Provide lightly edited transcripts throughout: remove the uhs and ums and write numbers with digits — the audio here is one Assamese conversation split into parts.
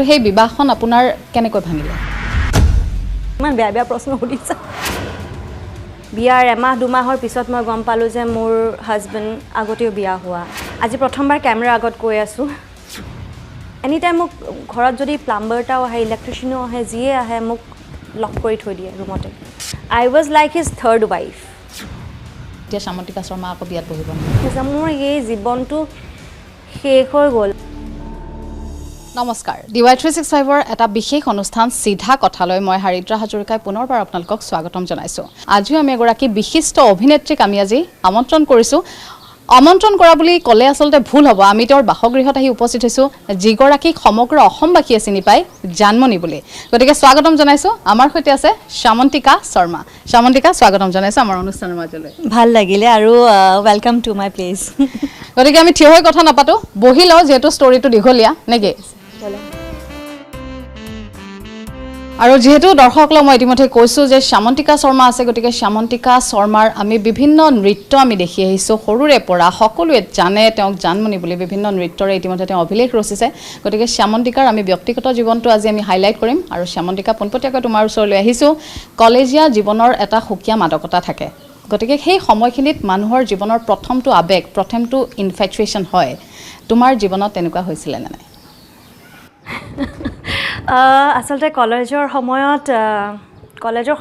সেই বিবাহখন আপোনাৰ কেনেকৈ ভাঙিলে? ইমান বেয়া বেয়া প্ৰশ্ন সুধিছা। বিয়াৰ এমাহ দুমাহৰ পিছত মই গম পালোঁ যে মোৰ হাজবেণ্ড আগতেও বিয়া হোৱা। আজি প্ৰথমবাৰ কেমেৰাৰ আগত কৈ আছোঁ। এনি টাইম মোক ঘৰত যদি প্লাম্বাৰ এটাও আহে, ইলেক্ট্ৰিচিয়ানো আহে, যিয়ে আহে মোক লক কৰি থৈ দিয়ে ৰুমতে। I was like his third wife. এতিয়া সামন্তিকা শৰ্মা আকৌ বিয়াত বহিব। মোৰ এই জীৱনটো শেষ হৈ গ'ল। নমস্কাৰ, DY365ৰ এটা বিশেষ অনুষ্ঠান সিধা কথালৈ মই হাৰিদ্ৰা হাজৰিকাই পুনৰবাৰ আপোনালোকক স্বাগতম জনাইছোঁ। আজিও আমি এগৰাকী বিশিষ্ট অভিনেত্ৰীক আমি আজি আমন্ত্ৰণ কৰিছোঁ। আমন্ত্ৰণ কৰা বুলি ক'লে আচলতে ভুল হ'ব। আমি তেওঁৰ বাসগৃহত আহি উপস্থিত হৈছোঁ, যিগৰাকীক সমগ্ৰ অসমবাসীয়ে চিনি পায় জানমণি বুলি। গতিকে স্বাগতম জনাইছোঁ। আমাৰ সৈতে আছে সামন্তিকা শৰ্মা। সামন্তিকা, স্বাগতম জনাইছোঁ আমাৰ অনুষ্ঠানৰ মাজলৈ। ভাল লাগিলে আৰু ৱেলকাম টু মাই প্লেচ। গতিকে আমি থিয় হৈ কথা নাপাতোঁ, বহি লওঁ, যিহেতু ষ্টৰিটো দীঘলীয়া নেকি? আৰু যেহেতু দৰ্শকসকলক মই ইতিমধ্যে কৈছোঁ যে সামন্তিকা শৰ্মা আছে, গতিকে সামন্তিকা শৰ্মাৰ আমি বিভিন্ন নৃত্য আমি দেখি আহিছোঁ সৰুৰে পৰা। সকলোৱে জানে তেওঁক জানমণি বুলি, বিভিন্ন নৃত্যৰে ইতিমধ্যে তেওঁ অভিলেখ ৰচিছে। গতিকে সামন্তিকাৰ আমি ব্যক্তিগত জীৱনটো আজি আমি হাইলাইট কৰিম। আৰু সামন্তিকা, পোনপটীয়াকৈ তোমাৰ ওচৰলৈ আহিছোঁ। কলেজীয়া জীৱনৰ এটা সুকীয়া মাদকতা থাকে, গতিকে সেই সময়খিনিত মানুহৰ জীৱনৰ প্ৰথমটো আৱেগ, প্ৰথমটো ইনফেচুৱেশ্যন হয়। তোমাৰ জীৱনত তেনেকুৱা হৈছিলে নে নাই? আচলতে কলেজৰ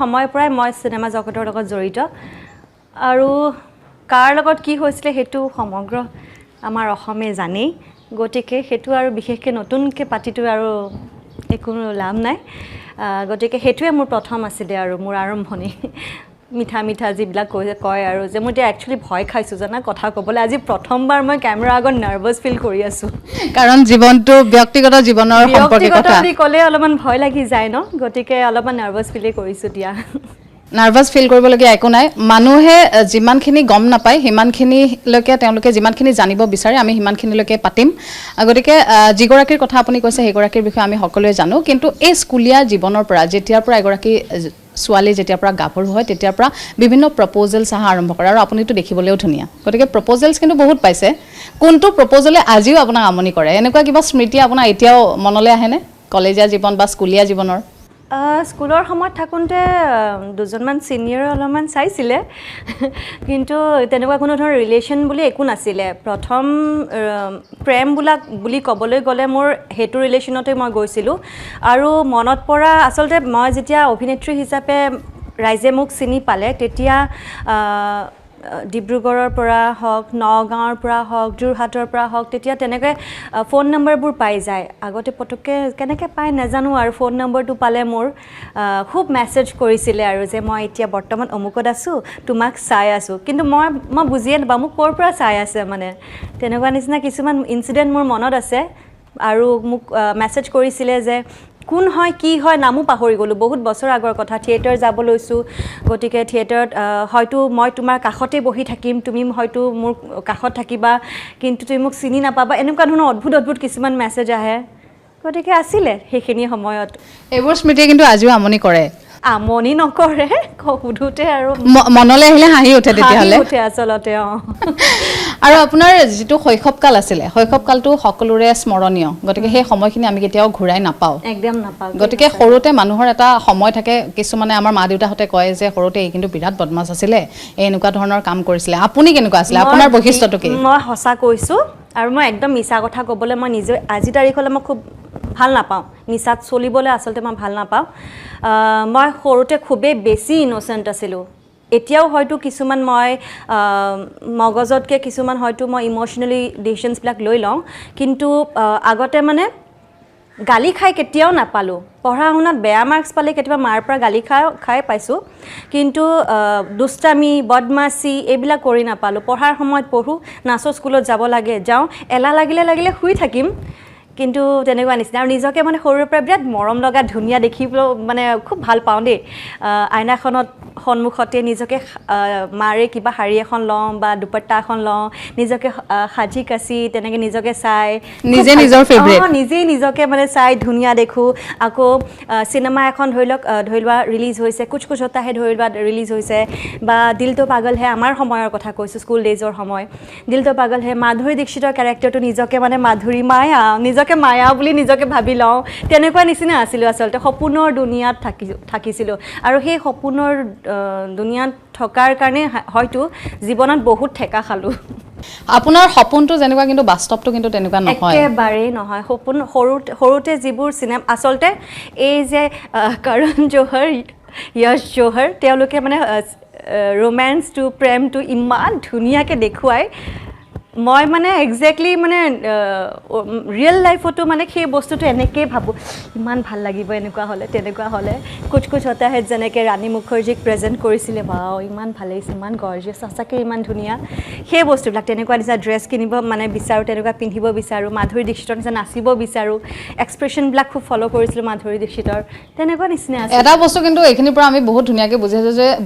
সময়ৰ পৰাই মই চিনেমা জগতৰ লগত জড়িত। আৰু কাৰ লগত কি হৈছিলে সেইটো সমগ্ৰ আমাৰ অসমে জানেই। গতিকে সেইটো আৰু বিশেষকৈ নতুনকৈ পাতিটো আৰু একো লাভ নাই। গতিকে সেইটোৱে মোৰ প্ৰথম আছিলে আৰু মোৰ আৰম্ভণি। মিঠা মিঠা যিবিলাক কয় আৰু যে মই এতিয়া একচুৱেলি ভয় খাইছোঁ জানা কথা ক'বলৈ। আজি প্ৰথমবাৰ মই কেমেৰাৰ আগত নাৰ্ভাছ ফিল কৰি আছোঁ, কাৰণ জীৱনটো ব্যক্তিগত জীৱনৰ সম্পৰ্কে কথা বুলি ক'লে অলপমান ভয় লাগি যায় ন। গতিকে অলপমান নাৰ্ভাছ ফিলেই কৰিছোঁ দিয়া। নাৰ্ভাছ ফিল কৰিবলগীয়া একো নাই। মানুহে যিমানখিনি গম নাপায় সিমানখিনিলৈকে, তেওঁলোকে যিমানখিনি জানিব বিচাৰে আমি সিমানখিনিলৈকে পাতিম। গতিকে যিগৰাকীৰ কথা আপুনি কৈছে সেইগৰাকীৰ বিষয়ে আমি সকলোৱে জানো। কিন্তু এই স্কুলীয়া জীৱনৰ পৰা, যেতিয়াৰ পৰা এগৰাকী ছোৱালী যেতিয়াৰ পৰা গাভৰু হয় তেতিয়াৰ পৰা বিভিন্ন প্ৰপ'জেলছ অহা আৰম্ভ কৰে। আৰু আপুনিতো দেখিবলৈও ধুনীয়া, গতিকে প্ৰপ'জেলছ কিন্তু বহুত পাইছে। কোনটো প্ৰপ'জেলে আজিও আপোনাক আমনি কৰে? এনেকুৱা কিবা স্মৃতি আপোনাৰ এতিয়াও মনলৈ আহেনে, কলেজীয়া জীৱন বা স্কুলীয়া জীৱনৰ? স্কুলৰ সময়ত থাকোঁতে দুজনমান ছিনিয়ৰে অলপমান চাইছিলে, কিন্তু তেনেকুৱা কোনো ধৰণৰ ৰিলেশ্যন বুলি একো নাছিলে। প্ৰথম প্ৰেম বুলি ক'বলৈ গ'লে মোৰ সেইটো ৰিলেশ্যনতে মই গৈছিলোঁ। আৰু মনত পৰা, আচলতে মই যেতিয়া অভিনেত্ৰী হিচাপে ৰাইজে মোক চিনি পালে তেতিয়া ডিব্ৰুগড়ৰ পৰা হওক, নগাঁৱৰ পৰা হওক, যোৰহাটৰ পৰা হওক, তেতিয়া তেনেকৈ ফোন নম্বৰবোৰ পাই যায়। আগতে পটককৈ কেনেকৈ পায় নাজানো, আৰু ফোন নম্বৰটো পালে মোৰ খুব মেছেজ কৰিছিলে আৰু যে মই এতিয়া বৰ্তমান অমুকত আছোঁ, তোমাক চাই আছোঁ। কিন্তু মই বুজিয়ে নাপাওঁ মোক ক'ৰ পৰা চাই আছে, মানে তেনেকুৱা নিচিনা কিছুমান ইনচিডেণ্ট মোৰ মনত আছে। আৰু মোক মেছেজ কৰিছিলে যে কোন হয় কি হয় নামো পাহৰি গ'লোঁ, বহুত বছৰ আগৰ কথা। থিয়েটাৰ যাব লৈছোঁ, গতিকে থিয়েটাৰত হয়তো মই তোমাৰ কাষতে বহি থাকিম, তুমি হয়তো মোৰ কাষত থাকিবা, কিন্তু তুমি মোক চিনি নাপাবা। এনেকুৱা ধৰণৰ অদ্ভুত কিছুমান মেছেজ আহে। গতিকে আছিলে সেইখিনি সময়ত। এইবোৰ স্মৃতিয়ে কিন্তু আজিও আমনি কৰে। আমনি নকৰে, সুধোতে আৰু মনলৈ আহিলে হাঁহি উঠে তেতিয়াহ'লে। উঠে আচলতে। আৰু আপোনাৰ যিটো শৈশৱকাল আছিলে, শৈশৱকালটো সকলোৰে স্মৰণীয়। গতিকে সেই সময়খিনি আমি কেতিয়াও ঘূৰাই নাপাওঁ, একদম নাপাওঁ। গতিকে সৰুতে মানুহৰ এটা সময় থাকে, কিছুমানে আমাৰ মা দেউতাহঁতে কয় যে সৰুতে এই কিন্তু বিৰাট বদমাছ আছিলে, এনেকুৱা ধৰণৰ কাম কৰিছিলে। আপুনি কেনেকুৱা আছিলে, আপোনাৰ বৈশিষ্ট্যটো কি? মই সঁচা কৈছোঁ, আৰু মই একদম মিছা কথা ক'বলৈ মই নিজে আজি তাৰিখলৈ মই খুব ভাল নাপাওঁ। মিছাত চলিবলৈ আচলতে মই ভাল নাপাওঁ। মই সৰুতে খুবেই বেছি ইন'চেণ্ট আছিলোঁ। এতিয়াও হয়তো কিছুমান মই মগজতকৈ কিছুমান হয়তো মই ইম'চনেলি ডিচিশ্যনছবিলাক লৈ লওঁ, কিন্তু আগতে মানে গালি খাই কেতিয়াও নাপালোঁ। পঢ়া শুনাত বেয়া মাৰ্কছ পালে কেতিয়াবা মাৰ পৰা গালি খাই পাইছোঁ, কিন্তু দুষ্টামি, বদমাচি এইবিলাক কৰি নাপালোঁ। পঢ়াৰ সময়ত পঢ়োঁ, নাচৰ স্কুলত যাব লাগে যাওঁ, এলাহ লাগিলে শুই থাকিম, কিন্তু তেনেকুৱা নিচিনা। আৰু নিজকে মানে সৰুৰে পৰা বিৰাট মৰম লগা, ধুনীয়া দেখিবলৈ মানে খুব ভাল পাওঁ দেই। আইনাখনত সন্মুখতে নিজকে মাৰে কিবা শাৰী এখন লওঁ বা দুপট্টা এখন লওঁ, নিজকে সাজি কাচি তেনেকৈ নিজকে চাই নিজেই নিজকে মানে চাই ধুনীয়া দেখোঁ। আকৌ চিনেমা এখন ধৰি লোৱা ৰিলিজ হৈছে, কুছ কুছ হোতা হে ধৰি লোৱা ৰিলিজ হৈছে, বা দিল তো পাগল হে, আমাৰ সময়ৰ কথা কৈছোঁ, স্কুল ডেইজৰ সময়। দিল তো পাগল হে, মাধুৰী দীক্ষিতৰ কেৰেক্টাৰটো নিজকে মানে মাধুৰী মায়া নিজকে নিজকে মায়া বুলি নিজকে ভাবি লওঁ তেনেকুৱা নিচিনা আছিলোঁ আচলতে সপোনৰ দুনিয়াত থাকিছিলোঁ আৰু সেই সপোনৰ দুনিয়াত থকাৰ কাৰণে হয়তো জীৱনত বহুত ঠেকা খালোঁ আপোনাৰ সপোনটো যেনেকুৱা কিন্তু বাস্তৱটো কিন্তু তেনেকুৱা নহয় একেবাৰেই নহয় সপোন সৰুতে যিবোৰ চিনেমা আচলতে এই যে কৰণ জোহৰ यश जोहर তেওঁলোকে মানে ৰোমান্স টু প্ৰেম টু ইমান ধুনীয়াকৈ দেখুৱাই মই মানে এক্সেক্টলি মানে ৰিয়েল লাইফতো মানে সেই বস্তুটো এনেকৈয়ে ভাবোঁ ইমান ভাল লাগিব এনেকুৱা হ'লে তেনেকুৱা হ'লে কুছ কুছ হতা হে যেনেকৈ ৰাণী মুখাৰ্জীক প্ৰেজেণ্ট কৰিছিলে বাও ইমান ভাল লাগিছে ইমান গৰ্জিয়াছ সঁচাকৈ ইমান ধুনীয়া সেই বস্তুবিলাক তেনেকুৱা নিচিনা ড্ৰেছ কিনিব মানে বিচাৰোঁ তেনেকুৱা পিন্ধিব বিচাৰোঁ মাধুৰী দীক্ষিতৰ নিচিনা নাচিব বিচাৰোঁ এক্সপ্ৰেশ্যনবিলাক খুব ফ'ল' কৰিছিলোঁ মাধুৰী দীক্ষিতৰ তেনেকুৱা নিচিনা আছে এটা বস্তু কিন্তু এইখিনিৰ পৰা আমি বহুত ধুনীয়াকৈ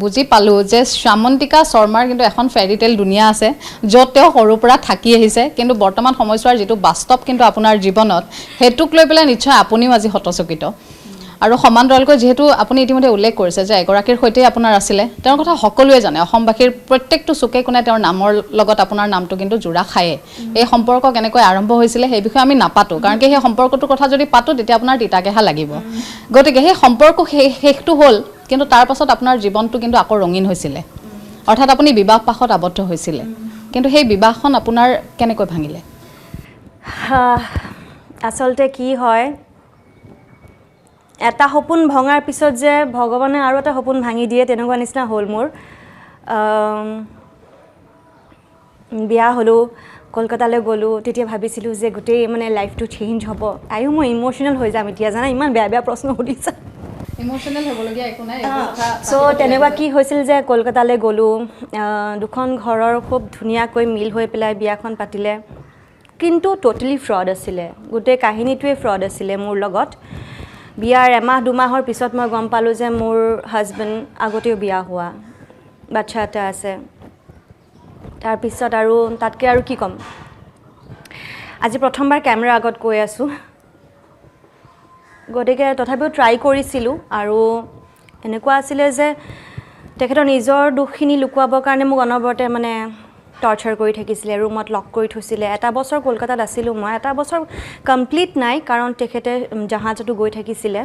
বুজি পালোঁ যে শ্যামন্তিকা শৰ্মাৰ কিন্তু এখন ফেৰী টেল দুনিয়া আছে য'ত তেওঁ সৰুৰ পৰা থাকি আহিছে কিন্তু বৰ্তমান সময়ছোৱাৰ যিটো বাস্তৱ কিন্তু আপোনাৰ জীৱনত হেতুক লৈ পেলাই নিশ্চয় আপুনিও আজি হতচকিত আৰু সমান্তৰালকৈ যেহেতু আপুনি ইতিমধ্যে উল্লেখ কৰিছে যে এগৰাকীৰ সৈতে আপোনাৰ আছিলে তেওঁৰ কথা সকলোৱে জানে অসমবাসীৰ প্ৰত্যেকটো চুকে কোণে তেওঁৰ নামৰ লগত আপোনাৰ নামটো কিন্তু জোৰা খায়ে এই সম্পৰ্ক কেনেকৈ আৰম্ভ হৈছিলে সেই বিষয়ে আমি নাপাতো কাৰণ কি সেই সম্পৰ্কটোৰ কথা যদি পাতো তেতিয়া আপোনাৰ তিতাকেহা লাগিব গতিকে সেই সম্পৰ্ক শেষটো হ'ল কিন্তু তাৰ পাছত আপোনাৰ জীৱনটো কিন্তু আকৌ ৰঙীন হৈছিলে অৰ্থাৎ আপুনি বিবাহ পাশত আবদ্ধ হৈছিলে কিন্তু সেই বিবাহখন আপোনাৰ কেনেকৈ ভাঙিলে আচলতে কি হয় এটা সপোন ভঙাৰ পিছত যে ভগৱানে আৰু এটা সপোন ভাঙি দিয়ে তেনেকুৱা নিচিনা হ'ল মোৰ বিয়া হ'লোঁ কলকাতালৈ গ'লোঁ তেতিয়া ভাবিছিলোঁ যে গোটেই মানে লাইফটো চেঞ্জ হ'ব আয়ো মই ইম'চনেল হৈ যাম এতিয়া জানা ইমান বেয়া বেয়া প্ৰশ্ন সুধিছা ইম'চনেল হ'বলগীয়া একো নাই চ' তেনেকুৱা কি হৈছিল যে কলকাতালৈ গ'লোঁ দুখন ঘৰৰ খুব ধুনীয়াকৈ মিল হৈ পেলাই বিয়াখন পাতিলে কিন্তু ট'টেলি ফ্ৰড আছিলে গোটেই কাহিনীটোৱে ফ্ৰড আছিলে মোৰ লগত বিয়াৰ এমাহ দুমাহৰ পিছত মই গম পালোঁ যে মোৰ হাজবেণ্ড আগতেও বিয়া হোৱা বাচ্ছা এটা আছে তাৰপিছত আৰু তাতকৈ আৰু কি ক'ম আজি প্ৰথমবাৰ কেমেৰাৰ আগত কৈ আছোঁ গতিকে তথাপিও ট্ৰাই কৰিছিলোঁ আৰু এনেকুৱা আছিলে যে তেখেতৰ নিজৰ দুখখিনি লুকুৱাবৰ কাৰণে মোক অনবৰতে মানে টৰ্চাৰ কৰি থাকিছিলে ৰুমত লক কৰি থৈছিলে এটা বছৰ কলকাতাত আছিলোঁ মই এটা বছৰ কমপ্লিট নাই কাৰণ তেখেতে জাহাজতো গৈ থাকিছিলে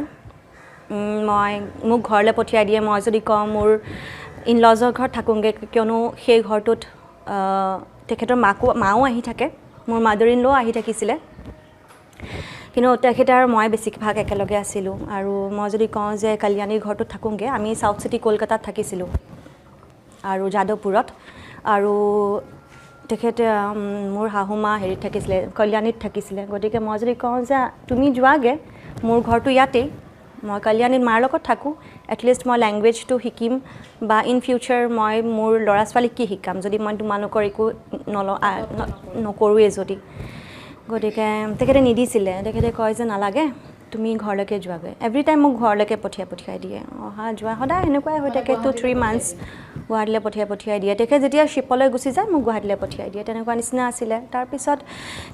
মোক ঘৰলৈ পঠিয়াই দিয়ে মই যদি কওঁ মোৰ ইনলজৰ ঘৰত থাকোঁগৈ কিয়নো সেই ঘৰটোত তেখেতৰ মাও আহি থাকে মোৰ মাদাৰ ইন ল' আহি থাকিছিলে কিন্তু তেখেতে আৰু মই বেছিভাগ একেলগে আছিলোঁ আৰু মই যদি কওঁ যে কল্যাণীৰ ঘৰটোত থাকোঁগৈ আমি চাউথ চিটি কলকাতাত থাকিছিলোঁ আৰু যাদৱপুৰত আৰু তেখেতে মোৰ শাহুমা হেৰিত থাকিছিলে কল্যাণীত থাকিছিলে গতিকে মই যদি কওঁ যে তুমি যোৱাগৈ মোৰ ঘৰটো ইয়াতেই মই কল্যাণীত মাৰ লগত থাকোঁ এটলিষ্ট মই লেংগুৱেজটো শিকিম বা ইন ফিউচাৰ মই মোৰ ল'ৰা ছোৱালীক কি শিকাম যদি মই তোমালোকৰ একো নকৰোঁৱে যদি গতিকে তেখেতে নিদিছিলে তেখেতে কয় যে নালাগে তুমি ঘৰলৈকে যোৱাগৈ এভৰি টাইম মোক ঘৰলৈকে পঠিয়াই দিয়ে অহা যোৱা সদায় সেনেকুৱাই হৈ থাকে 2-3 মান্থছ গুৱাহাটীলৈ পঠিয়াই দিয়ে তেখেত যেতিয়া শ্বিপলৈ গুচি যায় মোক গুৱাহাটীলৈ পঠিয়াই দিয়ে তেনেকুৱা নিচিনা আছিলে তাৰপিছত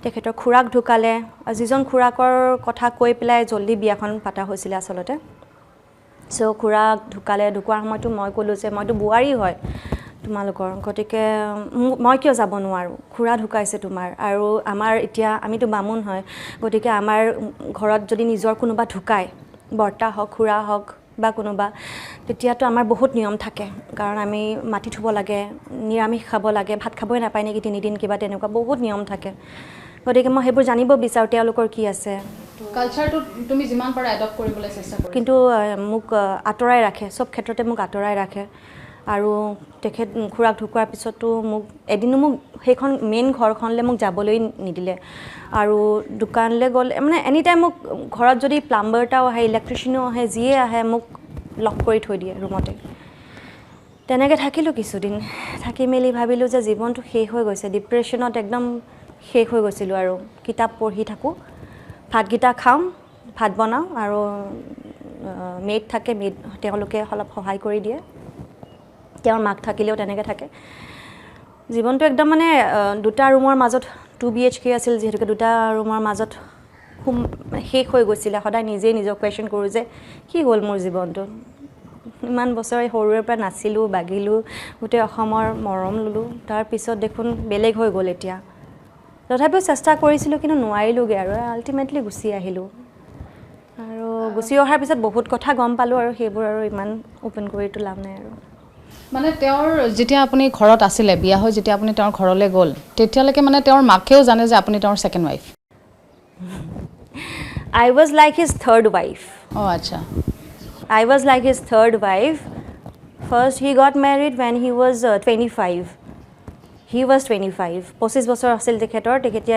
তেখেতৰ খুৰাক ঢুকালে যিজন খুৰাকৰ কথা কৈ পেলাই জল্দি বিয়াখন পাতা হৈছিলে আচলতে চ' খুৰাক ঢুকোৱাৰ সময়তো মই ক'লোঁ যে মইতো বোৱাৰী হয় তোমালোকৰ গতিকে মই কিয় যাব নোৱাৰোঁ খুৰা ঢুকাইছে তোমাৰ আৰু আমাৰ এতিয়া আমিতো বামুণ হয় গতিকে আমাৰ ঘৰত যদি নিজৰ কোনোবা ঢুকায় বৰ্তা হওক খুৰা হওক বা কোনোবা তেতিয়াতো আমাৰ বহুত নিয়ম থাকে কাৰণ আমি মাটি থ'ব লাগে নিৰামিষ খাব লাগে ভাত খাবই নাপায় নেকি 3 দিন কিবা তেনেকুৱা বহুত নিয়ম থাকে গতিকে মই সেইবোৰ জানিব বিচাৰোঁ তেওঁলোকৰ কি আছে কালচাৰটো তুমি যিমান পাৰা এডপ্ট কৰিবলৈ চেষ্টা কৰা কিন্তু মোক আঁতৰাই ৰাখে চব ক্ষেত্ৰতে মোক আঁতৰাই ৰাখে আৰু তেখেত খুৰাক ঢুকোৱাৰ পিছতো মোক এদিনো মোক সেইখন মেইন ঘৰখনলৈ মোক যাবলৈ নিদিলে আৰু দোকানলৈ গ'লে মানে এনি টাইম মোক ঘৰত যদি প্লাম্বাৰ এটাও আহে ইলেক্ট্ৰিচিয়ানো আহে যিয়ে আহে মোক লক কৰি থৈ দিয়ে ৰুমতে তেনেকৈ থাকিলোঁ কিছুদিন থাকি মেলি ভাবিলোঁ যে জীৱনটো শেষ হৈ গৈছে ডিপ্ৰেশ্যনত একদম শেষ হৈ গৈছিলোঁ আৰু কিতাপ পঢ়ি থাকোঁ ভাতকেইটা খাওঁ ভাত বনাওঁ আৰু মেইড থাকে মেইড তেওঁলোকে অলপ সহায় কৰি দিয়ে তেওঁৰ মাক থাকিলেও তেনেকৈ থাকে জীৱনটো একদম মানে দুটা ৰুমৰ মাজত 2 BHK আছিল যিহেতুকে দুটা ৰুমৰ মাজত শেষ হৈ গৈছিলে সদায় নিজেই নিজক কুৱেশ্যন কৰোঁ যে কি হ'ল মোৰ জীৱনটো ইমান বছৰ সৰুৰে পৰা নাচিলোঁ বাগিলোঁ গোটেই অসমৰ মৰম ল'লোঁ তাৰপিছত দেখোন বেলেগ হৈ গ'ল এতিয়া তথাপিও চেষ্টা কৰিছিলোঁ কিন্তু নোৱাৰিলোঁগৈ আৰু আল্টিমেটলি গুচি আহিলোঁ আৰু গুচি অহাৰ পিছত বহুত কথা গম পালোঁ আৰু সেইবোৰ আৰু ইমান অ'পেন কৰিতো লাভ নাই আৰু মানে তেওঁৰ যেতিয়া আপুনি ঘৰত আছিলে বিয়া হৈ যেতিয়া আপুনি তেওঁৰ ঘৰলৈ গ'ল তেতিয়ালৈকে মানে তেওঁৰ মাকেও জানে যে আপুনি তেওঁৰ second wife I was like his third wife. অঁ আচ্ছা I was like his third wife. First, he got married when he was 25. He was 25. 25 বছৰ আছিল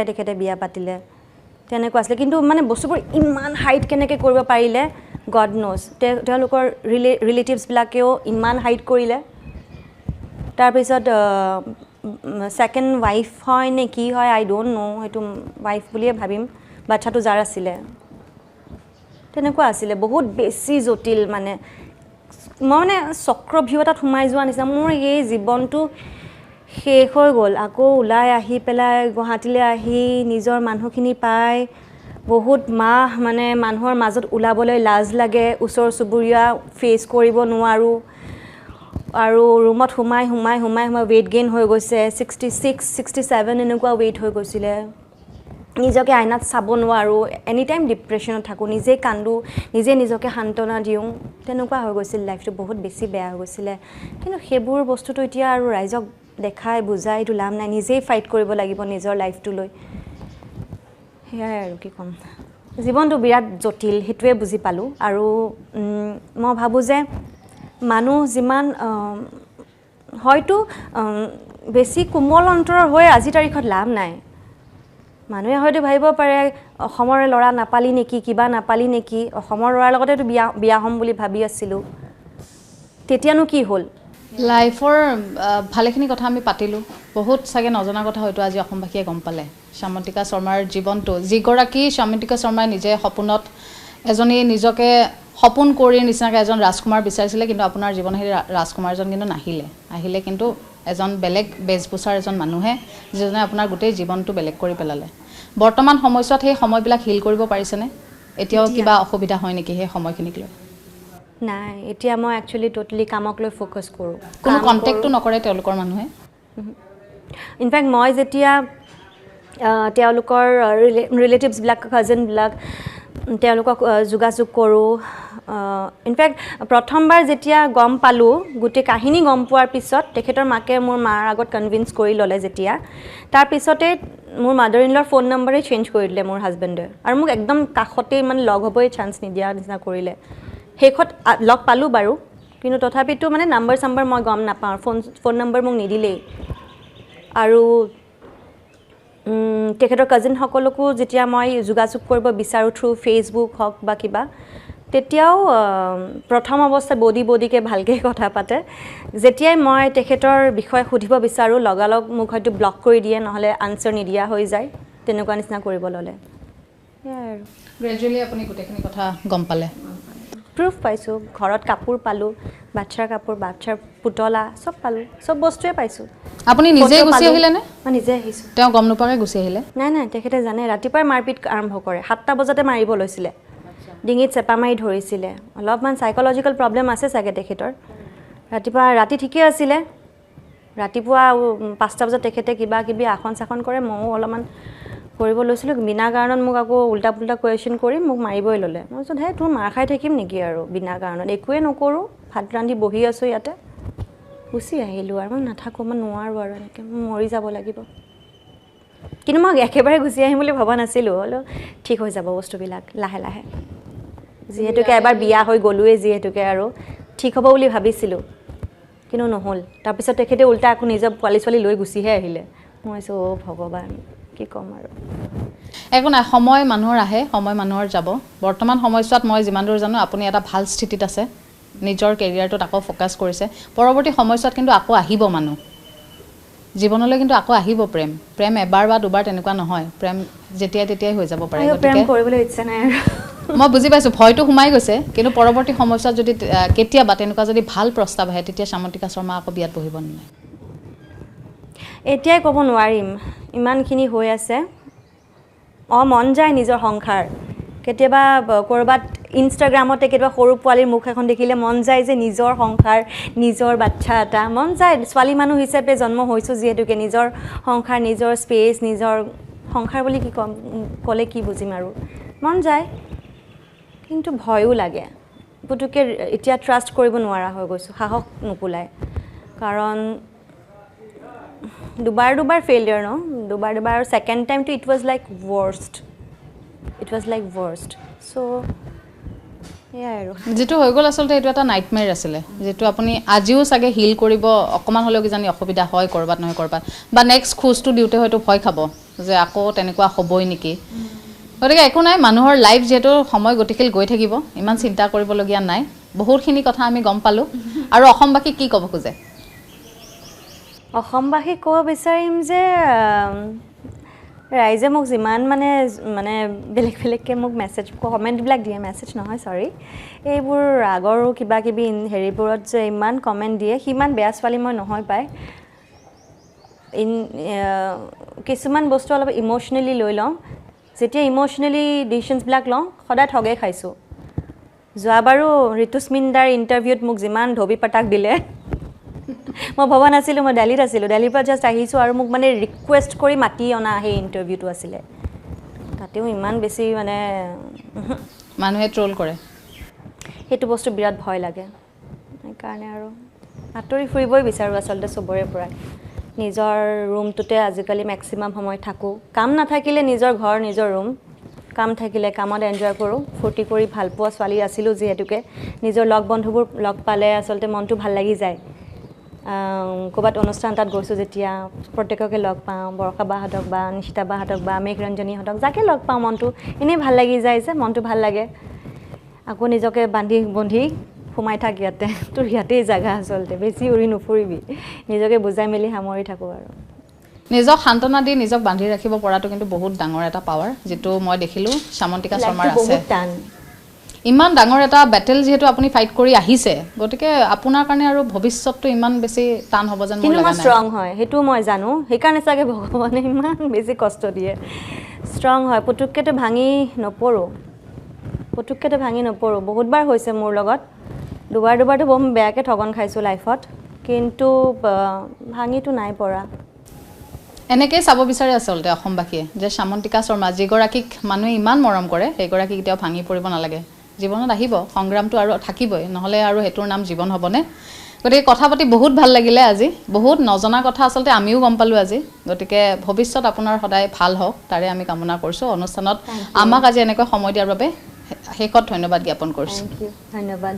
তেখেতে বিয়া পাতিলে তেনেকুৱা আছিলে কিন্তু মানে বস্তুবোৰ ইমান হাইট কেনেকৈ কৰিব পাৰিলে গড নোজ তেওঁলোকৰ ৰিলেটিভছবিলাকেও ইমান হাইট কৰিলে তাৰপিছত ছেকেণ্ড ৱাইফ হয় নে কি হয় আই ডোণ্ট ন' সেইটো ৱাইফ বুলিয়ে ভাবিম বাচ্ছাটো যাৰ আছিলে তেনেকুৱা আছিলে বহুত বেছি জটিল মানে মই মানে চক্ৰভিউ এটাত সোমাই যোৱা নিচিনা মোৰ এই জীৱনটো শেষ হৈ গ'ল আকৌ ওলাই আহি পেলাই গুৱাহাটীলৈ আহি নিজৰ মানুহখিনি পাই বহুত মাহ মানে মানুহৰ মাজত ওলাবলৈ লাজ লাগে ওচৰ চুবুৰীয়া ফেচ কৰিব নোৱাৰোঁ আৰু ৰুমত সোমাই ৱেইট গেইন হৈ গৈছে 66, 67 এনেকুৱা ৱেইট হৈ গৈছিলে নিজকে আইনাত চাব নোৱাৰোঁ এনি টাইম ডিপ্ৰেশ্যনত থাকোঁ নিজে কান্দোঁ নিজে নিজকে সান্তনা দিওঁ তেনেকুৱা হৈ গৈছিল লাইফটো বহুত বেছি বেয়া হৈ গৈছিলে কিন্তু সেইবোৰ বস্তুটো এতিয়া আৰু ৰাইজক দেখাই বুজাই এইটো লাভ নাই নিজেই ফাইট কৰিব লাগিব নিজৰ লাইফটো লৈ সেয়াই আৰু কি ক'ম জীৱনটো বিৰাট জটিল সেইটোৱে বুজি পালোঁ আৰু মই ভাবোঁ যে মানুহ যিমান হয়তো বেছি কোমল অন্তৰৰ হৈ আজিৰ তাৰিখত লাভ নাই মানুহে হয়তো ভাবিব পাৰে অসমৰ ল'ৰা নাপালি নেকি কিবা নাপালি নেকি অসমৰ ল'ৰাৰ লগতেতো বিয়া হ'ম বুলি ভাবি আছিলোঁ তেতিয়ানো কি হ'ল লাইফৰ ভালেখিনি কথা আমি পাতিলোঁ বহুত চাগে নজনা কথা হয়তো আজি অসমবাসীয়ে গম পালে সামন্তিকা শৰ্মাৰ জীৱনটো যিগৰাকী সামন্তিকা শৰ্মাই নিজে সপোনত এজনী নিজকে সপোন কৰি নিচিনাকৈ এজন ৰাজকুমাৰ বিচাৰিছিলে কিন্তু আপোনাৰ জীৱনত সেই ৰাজকুমাৰজন কিন্তু আহিলে কিন্তু এজন বেলেগ বেশভূষাৰ এজন মানুহে যিজনে আপোনাৰ গোটেই জীৱনটো বেলেগ কৰি পেলালে বৰ্তমান সময়ছোৱাত সেই সময়বিলাক হিল কৰিব পাৰিছেনে এতিয়াও কিবা অসুবিধা হয় নেকি সেই সময়খিনিক লৈ নাই এতিয়া মই একচুৱেলি টোটেলি কামক লৈ ফ'কাছ কৰোঁ কোনো কণ্টেক্টটো নকৰে তেওঁলোকৰ মানুহে ইনফেক্ট মই যেতিয়া তেওঁলোকৰ ৰিলেটিভছবিলাক কাজিনবিলাক তেওঁলোকক যোগাযোগ কৰোঁ ইনফেক্ট প্ৰথমবাৰ যেতিয়া গম পালোঁ গোটেই কাহিনী গম পোৱাৰ পিছত তেখেতৰ মাকে মোৰ মাৰ আগত কনভিন্স কৰি ল'লে যেতিয়া তাৰপিছতে মোৰ মাদাৰ ইন ল'ৰ ফোন নম্বৰে চেঞ্জ কৰি দিলে মোৰ হাজবেণ্ডে আৰু মোক একদম কাষতেই মানে লগ হ'বই চান্স নিদিয়া নিচিনা কৰিলে শেষত লগ পালোঁ বাৰু কিন্তু তথাপিতো মানে নাম্বাৰ চাম্বাৰ মই গম নাপাওঁ ফোন নম্বৰ মোক নিদিলেই আৰু তেখেতৰ কাজিনসকলকো যেতিয়া মই যোগাযোগ কৰিব বিচাৰোঁ থ্ৰু ফেচবুক হওক বা কিবা তেতিয়াও প্ৰথম অৱস্থাত বডিকে ভালকৈ কথা পাতে যেতিয়াই মই তেখেতৰ বিষয়ে সুধিব বিচাৰোঁ লগালগ মোক হয়তো ব্লক কৰি দিয়ে নহ'লে আনচাৰ নিদিয়া হৈ যায় তেনেকুৱা নিচিনা কৰিব ল'লে সেয়াই আৰু গ্ৰেজুৱেলি আপুনি গোটেইখিনি কথা গম পালে প্ৰুফ পাইছোঁ ঘৰত কাপোৰ পালোঁ বাচ্ছাৰ কাপোৰ বাচ্ছাৰ পুতলা চব পালোঁ চব বস্তুৱে পাইছোঁ আপুনি নিজে গুচি আহিলেনে মই নিজে আহিছোঁ তেওঁ গম নোপোৱাকৈ গুচি আহিলে নাই তেখেতে জানে ৰাতিপুৱাই মাৰপিট আৰম্ভ কৰে 7টা বজাতে মাৰিব লৈছিলে ডিঙিত চেপা মাৰি ধৰিছিলে অলপমান চাইক'লজিকেল প্ৰব্লেম আছে চাগে তেখেতৰ ৰাতি ঠিকেই আছিলে ৰাতিপুৱা 5টা বজাত তেখেতে কিবা কিবি আসন চাখন কৰে ময়ো অলপমান কৰিব লৈছিলোঁ বিনা কাৰণত মোক আকৌ উল্টা পুল্টা কুৱেশ্যন কৰি মোক মাৰিবই ল'লে মই কৈছোঁ হে তোৰ মাৰ খাই থাকিম নেকি আৰু বিনা কাৰণত একোৱে নকৰোঁ ভাত ৰান্ধি বহি আছোঁ ইয়াতে গুচি আহিলোঁ আৰু মই নাথাকোঁ মই নোৱাৰোঁ আৰু এনেকৈ মৰি যাব লাগিব কিন্তু মই একেবাৰে গুচি আহিম বুলি ভবা নাছিলোঁ হ'লেও ঠিক হৈ যাব বস্তুবিলাক লাহে লাহে যিহেতুকে এবাৰ বিয়া হৈ গ'লোৱেই যিহেতুকে আৰু ঠিক হ'ব বুলি ভাবিছিলোঁ কিন্তু নহ'ল তাৰপিছত তেখেতে উল্টা আকৌ নিজৰ পোৱালি ছোৱালী লৈ গুচিহে আহিলে মই কৈছোঁ অ' ভগৱান কি ক'ম আৰু একো নাই সময় মানুহৰ আহে সময় মানুহৰ যাব বৰ্তমান সময়ছোৱাত মই যিমান দূৰ জানো আপুনি এটা ভাল স্থিতিত আছে নিজৰ কেৰিয়াৰটোত আকৌ ফ'কাছ কৰিছে পৰৱৰ্তী সময়ছোৱাত কিন্তু আকৌ আহিব মানুহ জীৱনলৈ কিন্তু আকৌ আহিব প্ৰেম এবাৰ বা দুবাৰ তেনেকুৱা নহয় প্ৰেম যেতিয়াই হৈ যাব পাৰে প্ৰেম কৰিবলৈ ইচ্ছা নাই আৰু মই বুজি পাইছোঁ ভয়টো সোমাই গৈছে কিন্তু পৰৱৰ্তী সময়ছোৱাত যদি কেতিয়াবা তেনেকুৱা যদি ভাল প্ৰস্তাৱ আহে তেতিয়া সামন্তিকা শৰ্মা আকৌ বিয়াত বহিব নাই এতিয়াই ক'ব নোৱাৰিম ইমানখিনি হৈ আছে মন যায় নিজৰ সংসাৰ কেতিয়াবা ক'ৰবাত ইনষ্টাগ্ৰামতে কেতিয়াবা সৰু পোৱালীৰ মুখ এখন দেখিলে মন যায় যে নিজৰ সংসাৰ নিজৰ বাচ্ছা এটা মন যায় ছোৱালী মানুহ হিচাপে জন্ম হৈছোঁ যিহেতুকে নিজৰ সংসাৰ নিজৰ স্পেচ নিজৰ সংসাৰ বুলি কি ক'ম ক'লে কি বুজিম আৰু মন যায় কিন্তু ভয়ো লাগে পুতুকে এতিয়া ট্ৰাষ্ট কৰিব নোৱাৰা হৈ গৈছোঁ সাহস নোকোলাই কাৰণ দুবাৰ ফেইলিয়াৰ ন দুবাৰ আৰু ছেকেণ্ড টাইমটো ইট ৱাজ লাইক ৱৰ্ষ্ট চ' এয়াই আৰু যেটো হৈ গ'ল আসলতে এটো এটা নাইটমেয়াৰ আছিলে যেটো আপুনি আজিও সাগে হিল কৰিব অকমান হলেও কিজানি অসুবিধা হয় কৰবাত নহয় কৰবাত বা নেক্সট খুজটো দিউতে হয়তো ভয় খাব যে আকৌ তেনেকুৱা হ'বই নেকি গতিকে একো নাই মানুহৰ লাইফ যেটো সময় গতিশীল গৈ থাকিব ইমান চিন্তা কৰিবলগীয়া নাই বহুতখিনি কথা আমি গম পালো আৰু অসমবাসী কি ক'ব খোজে অসমবাসী ক'ব বিচাৰিম যে ৰাইজে মোক যিমান মানে বেলেগকে মোক মেছেজ কমেণ্টবিলাক দিয়ে মেছেজ নহয় সৰি এইবোৰ আগৰো কিবা কিবি হেৰিবোৰত যে ইমান কমেণ্ট দিয়ে সিমান বেয়া ছোৱালী মই নহয় পায় কিছুমান বস্তু অলপ ইমোশ্যনেলি লৈ লওঁ যেতিয়া ইমোশ্যনেলি ডিচিশ্যনছবিলাক লওঁ সদায় ঠগে খাইছোঁ যোৱাবাৰো ঋতুস্মিনদাৰ ইণ্টাৰভিউত মোক যিমান ধবি পাতাক দিলে মই ভবা নাছিলোঁ মই দিল্লীত আছিলোঁ দিল্লীৰ পৰা জাষ্ট আহিছোঁ আৰু মোক মানে ৰিকুৱেষ্ট কৰি মাতি অনা সেই ইণ্টাৰভিউটো আছিলে তাতেও ইমান বেছি মানে মানুহে ট্ৰল কৰে সেইটো বস্তু বিৰাট ভয় লাগে সেইকাৰণে আৰু আঁতৰি ফুৰিবই বিচাৰোঁ আচলতে চবৰে পৰা নিজৰ ৰুমটোতে আজিকালি মেক্সিমাম সময় থাকোঁ কাম নাথাকিলে নিজৰ ঘৰ নিজৰ ৰুম কাম থাকিলে কামত এনজয় কৰোঁ ফূৰ্তি কৰি ভাল পোৱা ছোৱালী আছিলোঁ যিহেতুকে নিজৰ লগ বন্ধুবোৰ লগ পালে আচলতে মনটো ভাল লাগি যায় ক'ৰবাত অনুষ্ঠান তাত গৈছোঁ যেতিয়া প্ৰত্যেককে লগ পাওঁ বৰষা বাহঁতক বা নিশিতা বাহঁতক বা মেঘৰঞ্জনীহঁতক যাকে লগ পাওঁ মনটো এনেই ভাল লাগি যায় যে মনটো ভাল লাগে আকৌ নিজকে বন্ধি সোমাই থাক ইয়াতে তোৰ ইয়াতেই জাগা আচলতে বেছি উৰি নুফুৰিবি নিজকে বুজাই মেলি সামৰি থাকোঁ আৰু নিজক সান্তনা দি নিজক বান্ধি ৰাখিব পৰাটো কিন্তু বহুত ডাঙৰ এটা পাৱাৰ যেটো মই দেখিলোঁ সামন্তিকা শৰ্মাৰ আছে বহুত টান ইমান ডাঙৰ এটা বেটেল যেহেতু আপুনি ফাইট কৰি আহিছে গতিকে আপোনাৰ কাৰণে আৰু ভৱিষ্যতটো ইমান বেছি টান হ'ব যেন মোৰ কিন্তু লগা মই নাই ষ্ট্ৰং হয় সেইটো মই জানো সেইকাৰণে চাগে ভগৱানে ইমান বেছি কষ্ট দিয়ে ষ্ট্ৰং হয় পুতুককেতো ভাঙি নপৰোঁ বহুতবাৰ হৈছে মোৰ লগত দুবাৰতো বহু বেয়াকৈ ঠগন খাইছোঁ লাইফত কিন্তু ভাঙিটো নাই পৰা এনেকৈ চাব বিচাৰে আচলতে অসমবাসীয়ে যে সামন্তিকা শৰ্মা যিগৰাকীক মানুহে ইমান মৰম কৰে সেইগৰাকী কেতিয়াও ভাঙি পৰিব নালাগে জীৱনত আহিব সংগ্ৰামটো আৰু থাকিবই নহ'লে আৰু হেতুৰ নাম জীৱন হ'বনে গতিকে কথা পাতি বহুত ভাল লাগিলে আজি বহুত নজনা কথা আচলতে আমিও গম পালোঁ আজি গতিকে ভৱিষ্যত আপোনাৰ সদায় ভাল হওক তাৰে আমি কামনা কৰিছোঁ অনুষ্ঠানত আমাক আজি এনেকৈ সময় দিয়াৰ বাবে শেষত ধন্যবাদ জ্ঞাপন কৰিছোঁ ধন্যবাদ